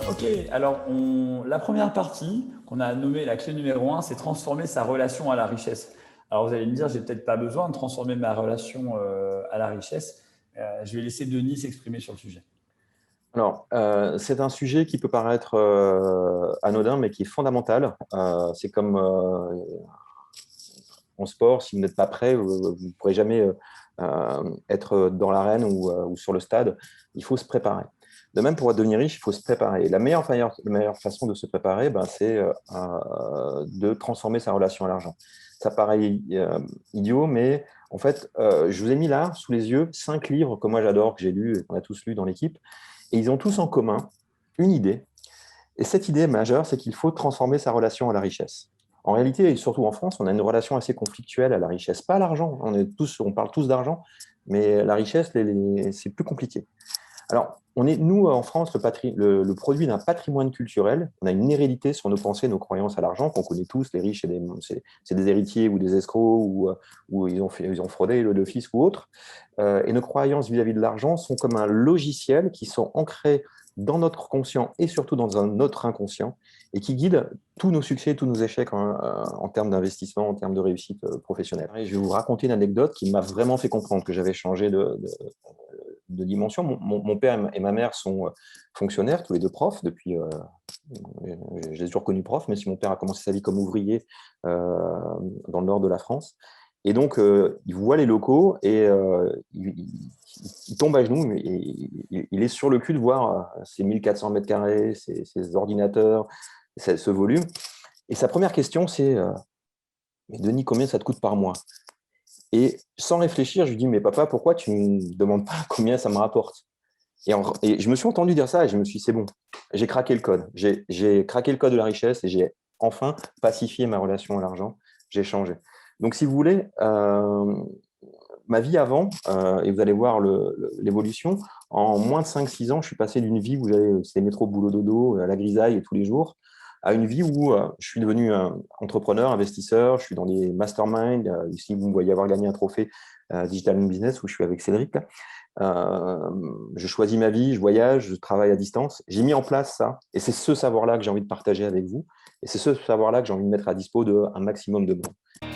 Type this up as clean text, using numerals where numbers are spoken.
Ok, alors la première partie qu'on a nommée la clé numéro un, c'est transformer sa relation à la richesse. Alors vous allez me dire, j'ai peut-être pas besoin de transformer ma relation à la richesse. Je vais laisser Denis s'exprimer sur le sujet. Alors, c'est un sujet qui peut paraître anodin, mais qui est fondamental. C'est comme en sport, si vous n'êtes pas prêt, vous ne pourrez jamais être dans l'arène ou sur le stade. Il faut se préparer. De même, pour devenir riche, il faut se préparer. Et la meilleure façon de se préparer, ben, c'est de transformer sa relation à l'argent. Ça paraît idiot, mais en fait, je vous ai mis là, sous les yeux, 5 livres que moi j'adore, que j'ai lus, et qu'on a tous lus dans l'équipe. Et ils ont tous en commun une idée. Et cette idée majeure, c'est qu'il faut transformer sa relation à la richesse. En réalité, et surtout en France, on a une relation assez conflictuelle à la richesse. Pas à l'argent, on parle tous d'argent, mais la richesse, c'est plus compliqué. Alors, nous, en France, le produit d'un patrimoine culturel. On a une hérédité sur nos pensées, nos croyances à l'argent, qu'on connaît tous, les riches, c'est des héritiers ou des escrocs, ou ils ont fraudé le fisc ou autre. Et nos croyances vis-à-vis de l'argent sont comme un logiciel qui sont ancrés dans notre conscient et surtout dans un autre inconscient, et qui guident tous nos succès, tous nos échecs en termes d'investissement, en termes de réussite professionnelle. Et je vais vous raconter une anecdote qui m'a vraiment fait comprendre que j'avais changé de dimension. Mon père et ma mère sont fonctionnaires, tous les deux profs, depuis, je les ai toujours connus profs, mais si mon père a commencé sa vie comme ouvrier dans le nord de la France. Et donc, il voit les locaux et il tombe à genoux. Il est sur le cul de voir ces 1400 mètres carrés, ces ordinateurs, ce volume. Et sa première question, c'est mais Denis, combien ça te coûte par mois? Et sans réfléchir, je lui dis, mais papa, pourquoi tu ne me demandes pas combien ça me rapporte? Et je me suis entendu dire ça et je me suis dit, c'est bon, j'ai craqué le code. J'ai craqué le code de la richesse et j'ai enfin pacifié ma relation à l'argent. J'ai changé. Donc, si vous voulez, ma vie avant, et vous allez voir l'évolution, en moins de 5-6 ans, je suis passé d'une vie où c'était métro, boulot, dodo, à la grisaille tous les jours, à une vie où je suis devenu entrepreneur, investisseur, je suis dans des masterminds. Ici, vous me voyez avoir gagné un trophée Digital Business où je suis avec Cédric. Là. Je choisis ma vie, je voyage, je travaille à distance. J'ai mis en place ça. Et c'est ce savoir-là que j'ai envie de partager avec vous. Et c'est ce savoir-là que j'ai envie de mettre à dispo d'un maximum de monde.